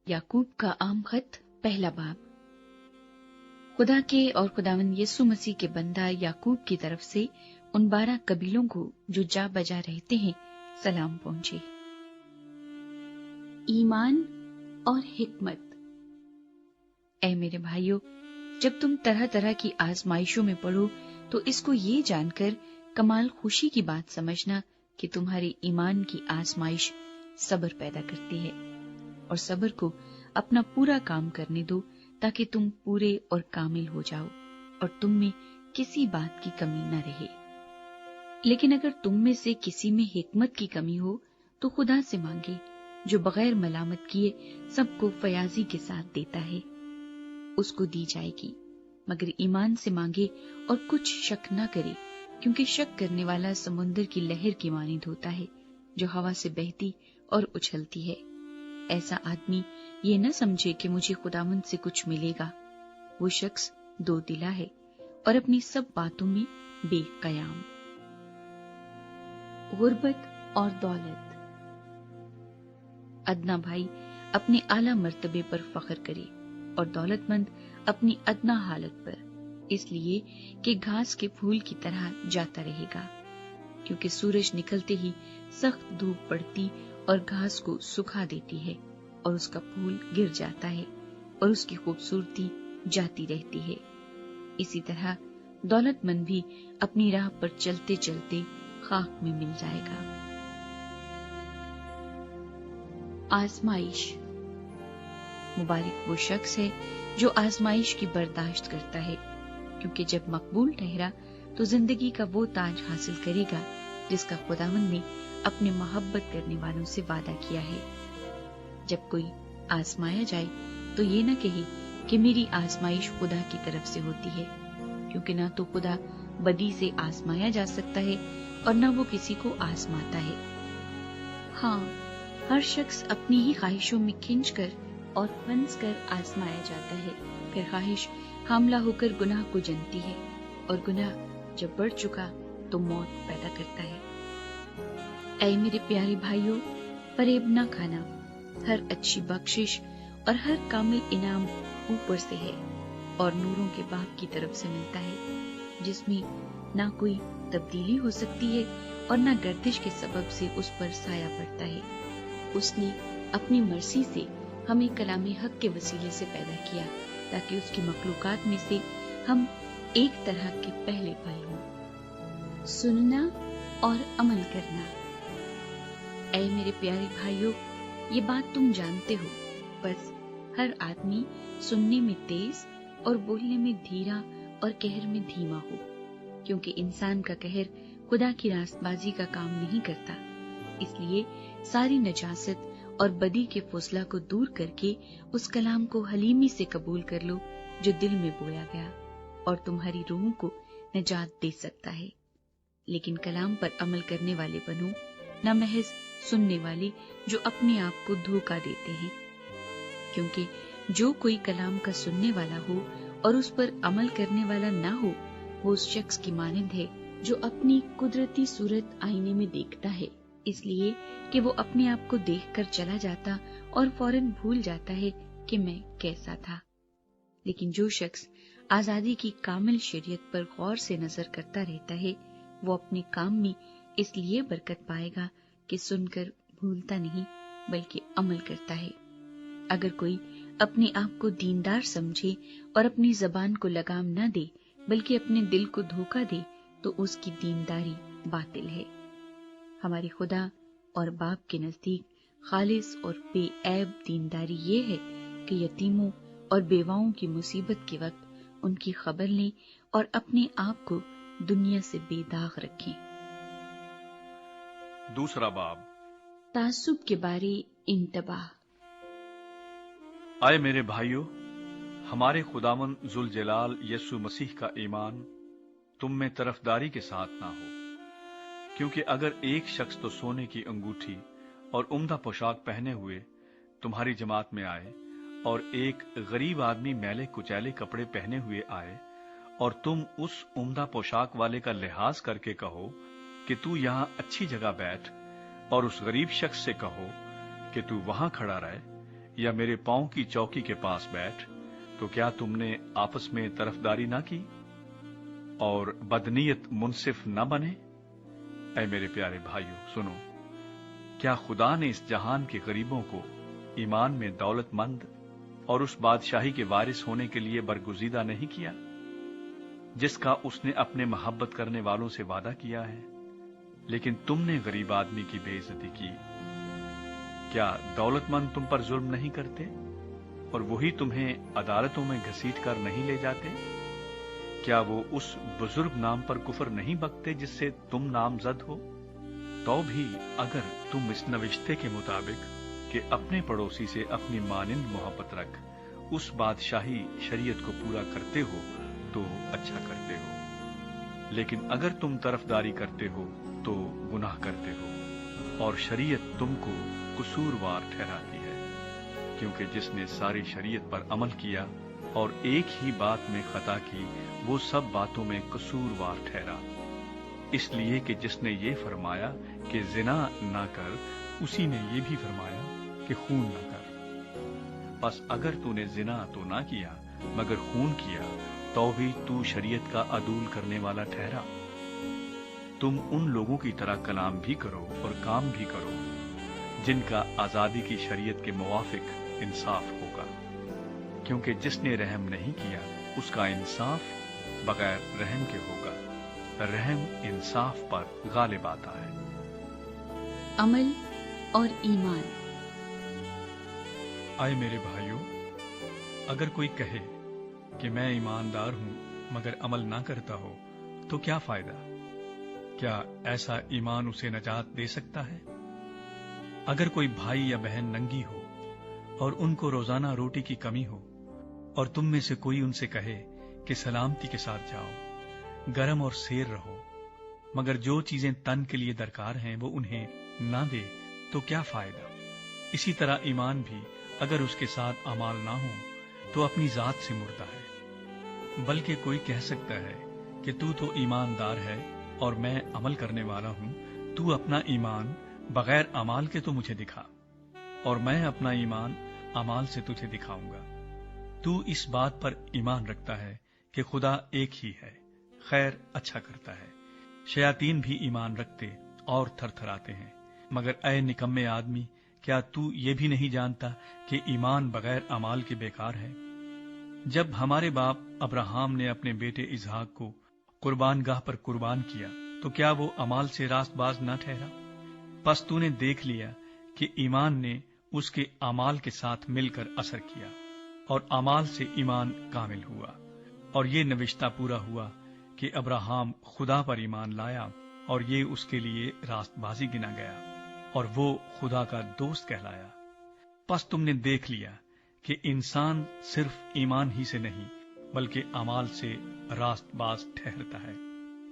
याकूब का आम खत पहला बाब। खुदा के और खुदावंद यीशु मसीह के बंदा याकूब की तरफ से उन 12 कबीलों को जो जा बजा रहते हैं सलाम पहुंचे। ईमान और हिकमत। ऐ मेरे भाइयों, जब तुम तरह तरह की आजमाइशों में पड़ो तो इसको ये जानकर कमाल खुशी की बात समझना कि तुम्हारे ईमान की आजमाइश सब्र पैदा करती है, और सब्र को अपना पूरा काम करने दो ताकि तुम पूरे और कामिल हो जाओ और तुम में किसी बात की कमी न रहे। लेकिन अगर तुम में से किसी में हिकमत की कमी हो तो खुदा से मांगे, जो बगैर मलामत किए सबको फयाजी के साथ देता है, उसको दी जाएगी। मगर ईमान से मांगे और कुछ शक न करे, क्योंकि शक करने वाला समुद्र की लहर की मानिंद होता है, जो हवा से बहती और उछलती है। ऐसा आदमी ये न समझे कि मुझे खुदावंद से कुछ मिलेगा। वो शख्स दो दिला है और अपनी सब बातों में बेकयाम। गुर्बत और दौलत। अदना भाई अपने आला मर्तबे पर फख्र करे और दौलतमंद अपनी अदना हालत पर, इसलिए कि घास के फूल की तरह जाता रहेगा, क्योंकि सूरज निकलते ही सख्त धूप पड़ती और घास को सुखा देती है और उसका फूल गिर जाता है और उसकी खूबसूरती जाती रहती है। इसी तरह दौलतमंद भी अपनी राह पर चलते चलते खाक में मिल जाएगा। आजमाइश। मुबारक वो शख्स है जो आजमाइश की बर्दाश्त करता है, क्योंकि जब मकबूल ठहरा तो जिंदगी का वो ताज हासिल करेगा जिसका खुदावंद ने अपने मोहब्बत करने वालों से वादा किया है। जब कोई आजमाया जाए तो ये न कहे कि मेरी आजमाइश खुदा की तरफ से होती है, क्योंकि ना तो खुदा बदी से आजमाया जा सकता है और न वो किसी को आजमाता है। हाँ, हर शख्स अपनी ही ख्वाहिशों में खिंच कर और फंस कर आजमाया जाता है। फिर ख्वाहिश हमला होकर गुनाह को जनती है और गुनाह जब बढ़ चुका तो मौत पैदा करता है। ऐ मेरे प्यारे भाइयों, फरेब न खाना। हर अच्छी बख्शिश और हर कामिल इनाम ऊपर से है और नूरों के बाप की तरफ से मिलता है, जिसमें ना कोई तब्दीली हो सकती है और ना गर्दिश के सबब से उस पर साया पड़ता है। उसने अपनी मर्जी से हमें कलाम हक के वसीले से पैदा किया, ताकि उसकी मखलूकात में से हम एक तरह के पहले फल हों। सुनना और अमल करना। ऐ मेरे प्यारे भाइयों, ये बात तुम जानते हो, बस हर आदमी सुनने में तेज और बोलने में धीरा और कहर में धीमा हो, क्योंकि इंसान का कहर खुदा की रास्तबाजी का काम नहीं करता। इसलिए सारी नजासत और बदी के फुसला को दूर करके उस कलाम को हलीमी से कबूल कर लो जो दिल में बोया गया और तुम्हारी रूह को निजात दे सकता है। लेकिन कलाम पर अमल करने वाले बनो, न महज सुनने वाले जो अपने आप को धोखा देते हैं, क्योंकि जो कोई कलाम का सुनने वाला हो और उस पर अमल करने वाला ना हो, वो उस शख्स की मानिंद है जो अपनी कुदरती सूरत आईने में देखता है, इसलिए कि वो अपने आप को देखकर चला जाता और फौरन भूल जाता है कि मैं कैसा था। लेकिन जो शख्स आजादी की कामिल शरीयत पर गौर से नजर करता रहता है, वो अपने काम में इसलिए बरकत पाएगा कि सुनकर भूलता नहीं बल्कि अमल करता है। अगर कोई अपने आप को दीनदार समझे और अपनी जबान को लगाम न दे बल्कि अपने दिल को धोखा दे, तो उसकी दीनदारी बातिल है। हमारे खुदा और बाप के नजदीक खालिस और बेऐब दीनदारी ये है कि यतीमों और बेवाओं की मुसीबत के वक्त उनकी खबर लें और अपने आप को दुनिया से बेदाग रखें। दूसरा बाब। तासुब के बारे इंतबाह। आए मेरे भाइयों, हमारे खुदावंद जुल जलाल यीशु मसीह का ईमान तुम में तरफदारी के साथ ना हो, क्योंकि अगर एक शख्स तो सोने की अंगूठी और उम्दा पोशाक पहने हुए तुम्हारी जमात में आए और एक गरीब आदमी मैले कुचैले कपड़े पहने हुए आए और तुम उस उम्दा पोशाक वाले का लिहाज करके कहो कि तू यहां अच्छी जगह बैठ, और उस गरीब शख्स से कहो कि तू वहां खड़ा रहे, یا میرے पांव की चौकी के पास बैठ, तो क्या तुमने आपस में तरफदारी ना की और बदनीयत मुनसिफ न बने? ऐ मेरे प्यारे भाइयों सुनो, क्या खुदा ने इस जहान के गरीबों को ईमान में दौलतमंद और उस बादशाही के वारिस होने के लिए बरगुजीदा नहीं किया जिसका उसने अपने मोहब्बत करने वालों से वादा किया है? लेकिन तुमने गरीब आदमी की बेइज्जती की। क्या दौलतमंद तुम पर जुल्म नहीं करते और वही तुम्हें अदालतों में घसीट कर नहीं ले जाते? क्या वो उस बुजुर्ग नाम पर कुफर नहीं बकते जिससे तुम नामजद हो? तो भी अगर तुम इस नविश्ते के मुताबिक कि अपने पड़ोसी से अपनी मानिंद मोहब्बत रख उस बादशाही शरीयत को पूरा करते हो तो अच्छा करते हो, लेकिन अगर तुम तरफदारी करते हो तो गुनाह करते हो और शरीयत तुमको कसूरवार ठहराती है, क्योंकि जिसने सारी शरीयत पर अमल किया और एक ही बात में खता की वो सब बातों में कसूरवार ठहरा। इसलिए कि जिसने ये फरमाया कि जिना ना कर, उसी ने ये भी फरमाया कि खून ना कर। बस अगर तूने जिना तो ना किया मगर खून किया तो भी तू शरीयत का अदूल करने वाला ठहरा। तुम उन लोगों की तरह कलाम भी करो और काम भी करो जिनका आजादी की शरीयत के मुवाफिक इंसाफ होगा, क्योंकि जिसने रहम नहीं किया उसका इंसाफ बगैर रहम के होगा। रहम इंसाफ पर गालिब आता है। अमल और ईमान। आए मेरे भाइयों, अगर कोई कहे कि मैं ईमानदार हूं मगर अमल ना करता हो तो क्या फायदा? क्या ऐसा ईमान उसे नजात दे सकता है? अगर कोई भाई या बहन नंगी हो और उनको रोजाना रोटी की कमी हो और तुम में से कोई उनसे कहे कि सलामती के साथ जाओ, गर्म और सेर रहो, मगर जो चीजें तन के लिए दरकार हैं वो उन्हें ना दे तो क्या फायदा? इसी तरह ईमान भी अगर उसके साथ अमाल ना हो तो अपनी जात से मुर्दा है। बल्कि कोई कह सकता है कि तू तो ईमानदार है और मैं अमल करने वाला हूं, तू अपना ईमान बगैर अमाल के तो मुझे दिखा और मैं अपना ईमान अमाल से तुझे दिखाऊंगा। तू इस बात पर ईमान रखता है कि खुदा एक ही है, खैर अच्छा करता है। शयातीन भी ईमान रखते और थरथराते हैं। मगर ऐ निकम्मे आदमी, क्या तू ये भी नहीं जानता कि ईमान बगैर अमाल के बेकार है? जब हमारे बाप अब्राहम ने अपने बेटे इसहाक को कुर्बानगाह पर कुर्बान किया तो क्या वो अमाल से रास्तबाज न ठहरा? बस तूने देख लिया कि ईमान ने उसके अमाल के साथ मिलकर असर किया और अमाल से ईमान कामिल हुआ। और ये नविश्ता पूरा हुआ कि अब्राहम खुदा पर ईमान लाया और ये उसके लिए रास्तबाजी गिना गया और वो खुदा का दोस्त कहलाया। बस तुमने देख लिया कि इंसान सिर्फ ईमान ही से नहीं बल्कि अमाल से रास्तबाज ठहरता है।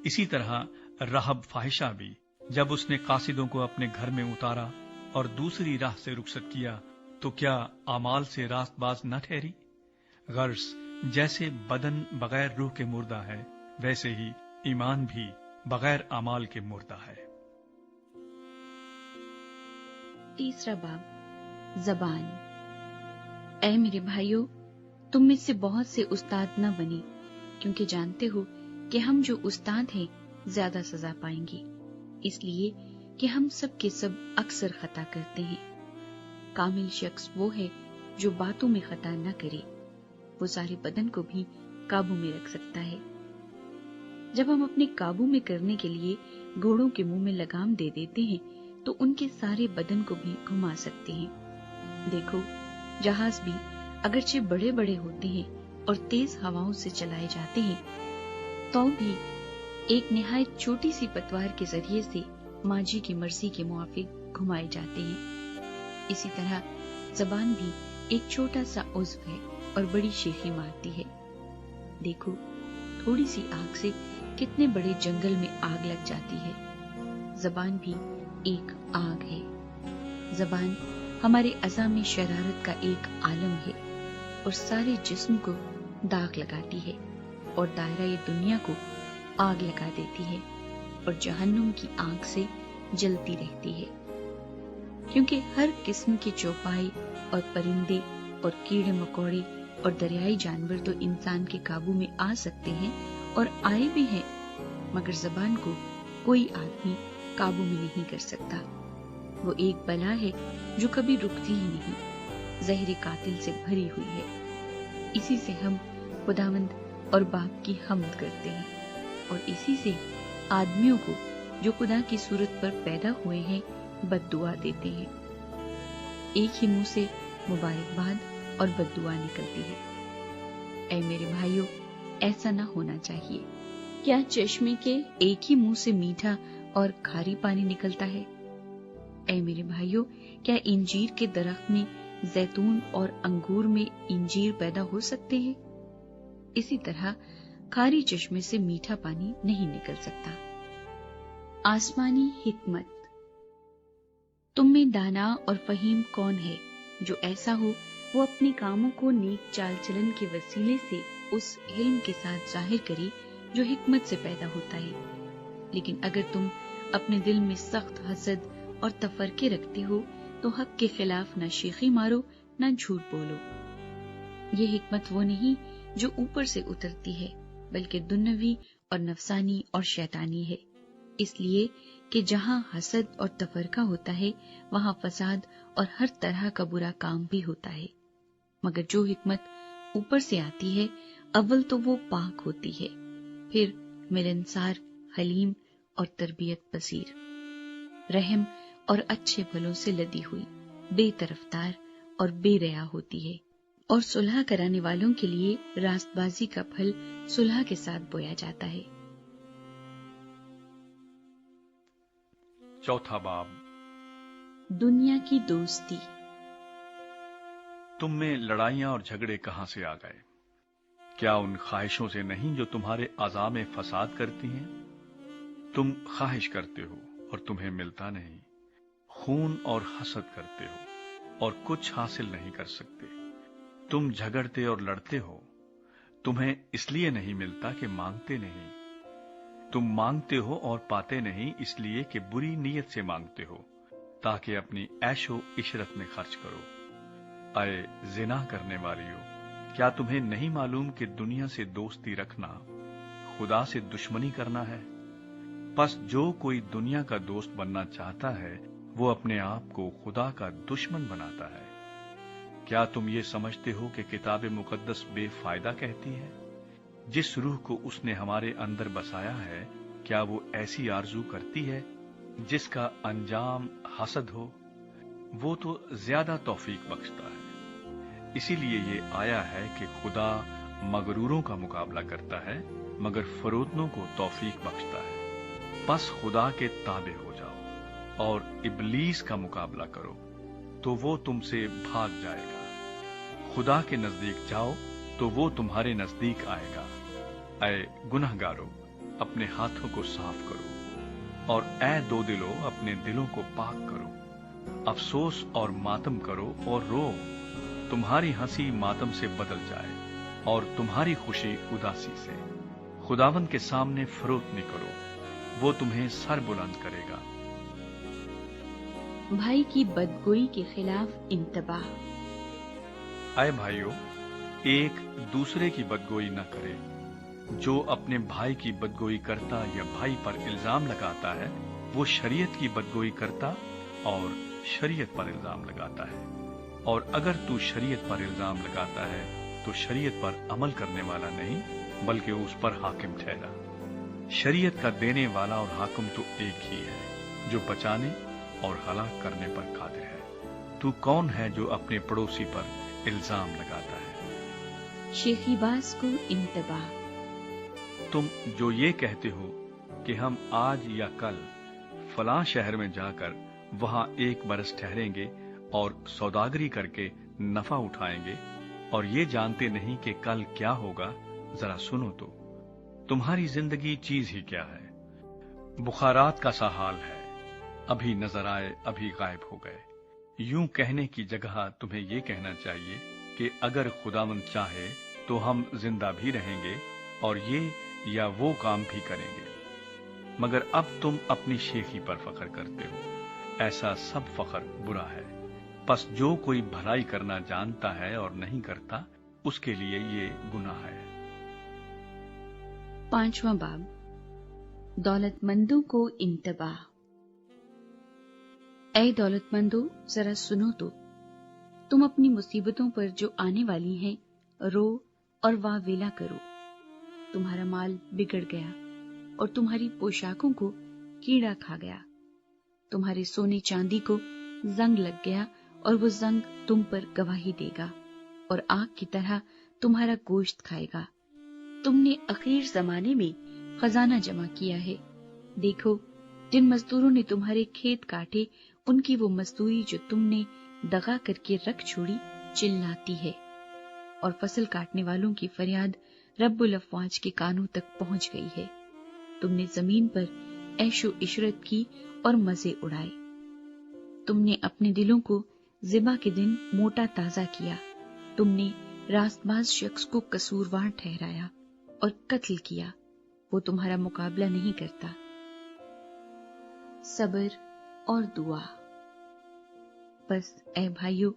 इसी तरह रहब फाहिशा भी जब उसने कासिदों को अपने घर में उतारा और दूसरी राह से रुखसत किया तो क्या अमाल से रास्तबाज न ठहरी? गर्ज जैसे बदन बगैर रूह के मुर्दा है, वैसे ही ईमान भी बगैर अमाल के मुर्दा है। तीसरा बाब, जबान। ऐ मेरे भाइयों, तुम में से बहुत से उस्ताद न बने, क्योंकि जानते हो कि हम जो उस्ताद हैं ज्यादा सजा पाएंगे, इसलिए कि हम सब के सब अक्सर खता करते हैं। कामिल शख्स वो है जो बातों में खता न करे, वो सारे बदन को भी काबू में रख सकता है। जब हम अपने काबू में करने के लिए घोड़ों के मुंह में लगाम दे देते हैं तो उनके सारे बदन को भी घुमा सकते हैं। देखो, जहाज भी अगरचे बड़े बड़े होते हैं और तेज हवाओं से चलाए जाते हैं तो भी एक निहायत छोटी सी पतवार के जरिए से माजी की मर्जी के मुआफिक घुमाए जाते हैं। इसी तरह जबान भी एक छोटा सा उज़्व है और बड़ी शेखी मारती है। देखो, थोड़ी सी आग से कितने बड़े जंगल में आग लग जाती है। जबान भी एक आग है। जबान हमारे अज़ा में शरारत का एक आलम है और सारे जिस्म को दाग लगाती है और दायरा ये दुनिया को आग लगा देती है और जहन्नुम की आग से जलती रहती है, क्योंकि हर किस्म की चौपाई اور پرندے اور کیڑے مکوڑے اور دریائی جانور تو انسان کے قابو میں آ سکتے ہیں اور آئے بھی ہیں، مگر زبان کو کوئی آدمی قابو میں نہیں کر سکتا۔ وہ ایک بلا ہے جو کبھی رکتی ہی نہیں، زہر قاتل سے بھری ہوئی ہے۔ اسی سے ہم خداوند اور باپ کی حمد کرتے ہیں، اور اسی سے آدمیوں کو جو خدا کی صورت پر پیدا ہوئے ہیں بد دعا دیتے ہیں۔ ایک ہی منہ سے مبارکباد اور بد دعا نکلتی ہے۔ اے میرے بھائیوں، ایسا نہ ہونا چاہیے۔ کیا چشمے کے ایک ہی منہ سے میٹھا اور کھاری پانی نکلتا ہے؟ اے میرے بھائیوں، کیا انجیر کے درخت میں زیتون اور انگور میں انجیر پیدا ہو سکتے ہیں؟ اسی طرح کھاری چشمے سے میٹھا پانی نہیں نکل سکتا۔ آسمانی حکمت۔ تم میں دانا اور فہیم کون ہے جو ایسا ہو وہ اپنے کاموں کو نیک چال چلن کے وسیلے سے اس علم کے ساتھ ظاہر کرے جو حکمت سے پیدا ہوتا ہے۔ لیکن اگر تم اپنے دل میں سخت حسد اور تفرقے رکھتے ہو تو حق کے خلاف نہ شیخی مارو نہ جھوٹ بولو۔ یہ حکمت وہ نہیں جو اوپر سے اترتی ہے، بلکہ دنیوی اور نفسانی اور شیطانی ہے، اس لیے کہ جہاں حسد اور تفرقہ ہوتا ہے وہاں فساد اور ہر طرح کا برا کام بھی ہوتا ہے۔ مگر جو حکمت اوپر سے آتی ہے اول تو وہ پاک ہوتی ہے، پھر ملنسار، حلیم اور تربیت پذیر، رحم اور اچھے پھلوں سے لدی ہوئی، بے طرفدار اور بے ریا ہوتی ہے، اور صلح کرانے والوں کے لیے راست بازی کا پھل صلح کے ساتھ بویا جاتا ہے۔ چوتھا باب۔ دنیا کی دوستی۔ تم میں لڑائیاں اور جھگڑے کہاں سے آ گئے؟ کیا ان خواہشوں سے نہیں جو تمہارے اعضاء میں فساد کرتی ہیں؟ تم خواہش کرتے ہو اور تمہیں ملتا نہیں، خون اور حسد کرتے ہو اور کچھ حاصل نہیں کر سکتے۔ تم جھگڑتے اور لڑتے ہو، تمہیں اس لیے نہیں ملتا کہ مانگتے نہیں۔ تم مانگتے ہو اور پاتے نہیں اس لیے کہ بری نیت سے مانگتے ہو تاکہ اپنی عیش و عشرت میں خرچ کرو۔ اے زنا کرنے والیو، کیا تمہیں نہیں معلوم کہ دنیا سے دوستی رکھنا خدا سے دشمنی کرنا ہے؟ پس جو کوئی دنیا کا دوست بننا چاہتا ہے وہ اپنے آپ کو خدا کا دشمن بناتا ہے۔ کیا تم یہ سمجھتے ہو کہ کتاب مقدس بے فائدہ کہتی ہے؟ جس روح کو اس نے ہمارے اندر بسایا ہے، کیا وہ ایسی آرزو کرتی ہے جس کا انجام حسد ہو؟ وہ تو زیادہ توفیق بخشتا ہے۔ اسی لیے یہ آیا ہے کہ خدا مغروروں کا مقابلہ کرتا ہے مگر فروتنوں کو توفیق بخشتا ہے۔ پس خدا کے تابع ہو جاؤ اور ابلیس کا مقابلہ کرو تو وہ تم سے بھاگ جائے گا۔ خدا کے نزدیک جاؤ تو وہ تمہارے نزدیک آئے گا۔ اے گنہگارو، اپنے ہاتھوں کو صاف کرو، اور اے دو دلو، اپنے دلوں کو پاک کرو۔ افسوس اور ماتم کرو اور رو، تمہاری ہنسی ماتم سے بدل جائے اور تمہاری خوشی اداسی سے۔ خداوند کے سامنے فروتنی کرو، وہ تمہیں سر بلند کرے گا۔ بھائی کی بدگوئی کے خلاف انتباہ۔ اے بھائیو، ایک دوسرے کی بدگوئی نہ کرے۔ جو اپنے بھائی کی بدگوئی کرتا یا بھائی پر الزام لگاتا ہے وہ شریعت کی بدگوئی کرتا اور شریعت پر الزام لگاتا ہے، اور اگر تو شریعت پر الزام لگاتا ہے تو شریعت پر عمل کرنے والا نہیں بلکہ اس پر حاکم ٹھہرا۔ شریعت کا دینے والا اور حاکم تو ایک ہی ہے جو بچانے اور ہلاک کرنے پر قادر ہے۔ تو کون ہے جو اپنے پڑوسی پر الزام لگاتا ہے؟ شیخی باز کو انتباہ۔ تم جو یہ کہتے ہو کہ ہم آج یا کل فلاں شہر میں جا کر وہاں ایک برس ٹھہریں گے اور سوداگری کر کے نفع اٹھائیں گے، اور یہ جانتے نہیں کہ کل کیا ہوگا، ذرا سنو تو تمہاری زندگی چیز ہی کیا ہے؟ بخارات کا سا حال ہے، ابھی نظر آئے ابھی غائب ہو گئے۔ یوں کہنے کی جگہ تمہیں یہ کہنا چاہیے کہ اگر خداوند چاہے تو ہم زندہ بھی رہیں گے اور یہ یا وہ کام بھی کریں گے۔ مگر اب تم اپنی شیخی پر فخر کرتے ہو، ایسا سب فخر برا ہے۔ پس جو کوئی بھلائی کرنا جانتا ہے اور نہیں کرتا اس کے لیے یہ گناہ ہے۔ 5واں باب، دولت مندوں کو انتباہ۔ اے دولت مندو، ذرا سنو تو، تم اپنی مصیبتوں پر جو آنے والی ہیں رو اور واہ ویلا کرو۔ تمہارا مال بگڑ گیا اور تمہاری پوشاکوں کو کیڑا کھا گیا، تمہارے سونے چاندی کو زنگ لگ گیا اور وہ زنگ تم پر گواہی دے گا اور آگ کی طرح تمہارا گوشت کھائے گا۔ تم نے اخیر زمانے میں خزانہ جمع کیا ہے، دیکھو جن مزدوروں نے تمہارے کھیت کاٹے ان کی وہ مزدوری جو تم نے دغا کر کے رکھ چھوڑی چلاتی ہے، اور فصل کاٹنے والوں کی فریاد رب الافواج کے کانوں تک پہنچ گئی ہے۔ تم نے زمین پر عیش و عشرت کی اور مزے اڑائے، تم نے اپنے دلوں کو ذبح کے دن موٹا تازہ کیا، تم نے راست باز شخص کو قصوروار ٹھہرایا اور قتل کیا، وہ تمہارا مقابلہ نہیں کرتا۔ صبر اور دعا۔ بس اے بھائیو،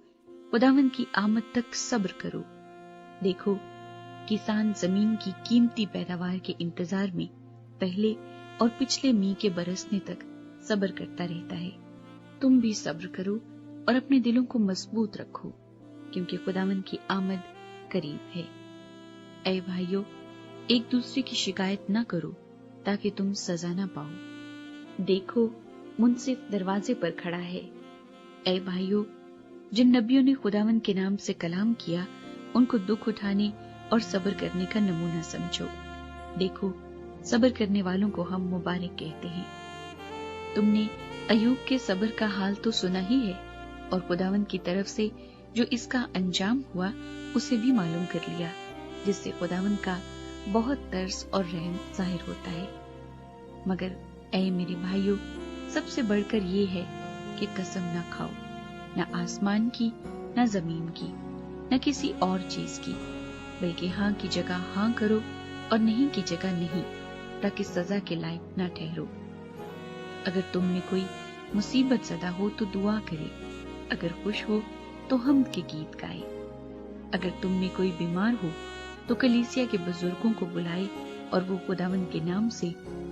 خداوند کی آمد تک صبر کرو۔ دیکھو کسان زمین کی قیمتی پیداوار کے انتظار میں پہلے اور پچھلے میਂہ کے برسنے تک صبر کرتا رہتا ہے۔ تم بھی صبر کرو اور اپنے دلوں کو مضبوط رکھو، کیونکہ خداوند کی آمد قریب ہے۔ اے بھائیو، ایک دوسرے کی شکایت نہ کرو تاکہ تم سزا نہ پاؤ۔ دیکھو منصف دروازے پر کھڑا ہے۔ اے بھائیو، جن نبیوں نے خداوند کے نام سے کلام کیا ان کو دکھ اٹھانے اور صبر کرنے کا نمونہ سمجھو۔ دیکھو صبر کرنے والوں کو ہم مبارک کہتے ہیں۔ تم نے ایوب کے صبر کا حال تو سنا ہی ہے، اور خداوند کی طرف سے جو اس کا انجام ہوا اسے بھی معلوم کر لیا، جس سے خداوند کا بہت ترس اور رحم ظاہر ہوتا ہے۔ مگر اے میرے بھائیو، سب سے بڑھ کر یہ ہے کہ قسم نہ کھاؤ، نہ آسمان کی، نہ زمین کی، نہ کسی اور چیز کی، بلکہ ہاں کی جگہ ہاں کرو اور نہیں کی جگہ نہیں، تاکہ سزا کے لائق نہ ٹھہرو۔ اگر تم میں کوئی مصیبت زدہ ہو تو دعا کرے، اگر خوش ہو تو حمد کے گیت گائے۔ اگر تم میں کوئی بیمار ہو تو کلیسیا کے بزرگوں کو بلائے اور وہ خداوند کے نام سے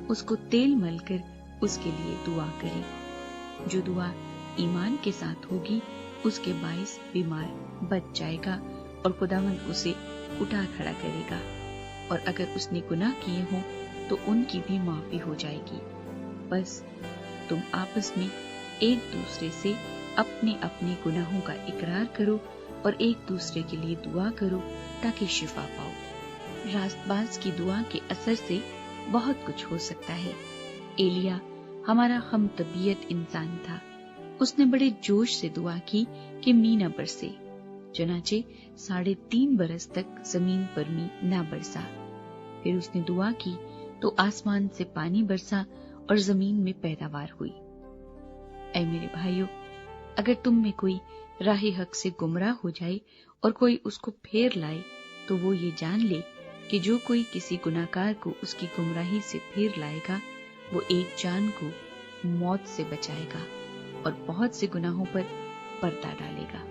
اس کو تیل مل کر اس کے لیے دعا کرے۔ جو دعا ایمان کے ساتھ ہوگی اس کے باعث بیمار بچ جائے گا اور خداوند اسے اٹھا کھڑا کرے گا، اور اگر اس نے گناہ کیے ہوں تو ان کی بھی معافی ہو جائے گی۔ بس تم آپس میں ایک دوسرے سے اپنے اپنے گناہوں کا اقرار کرو اور ایک دوسرے کے لیے دعا کرو تاکہ شفا پاؤ۔ راست باز کی دعا کے اثر سے بہت کچھ ہو سکتا ہے۔ ایلیا ہمارا ہم طبیعت انسان تھا، اس نے بڑے جوش سے دعا کی کہ میںہ نہ برسے، چنانچہ 3.5 برس تک زمین پر میںہ نہ برسا۔ پھر اس نے دعا کی تو آسمان سے پانی برسا اور زمین میں پیداوار ہوئی۔ اے میرے بھائیو، اگر تم میں کوئی راہ حق سے گمراہ ہو جائے اور کوئی اس کو پھیر لائے تو وہ یہ جان لے کہ جو کوئی کسی گناہگار کو اس کی گمراہی سے پھیر لائے گا وہ ایک جان کو موت سے بچائے گا اور بہت سے گناہوں پر پردہ ڈالے گا۔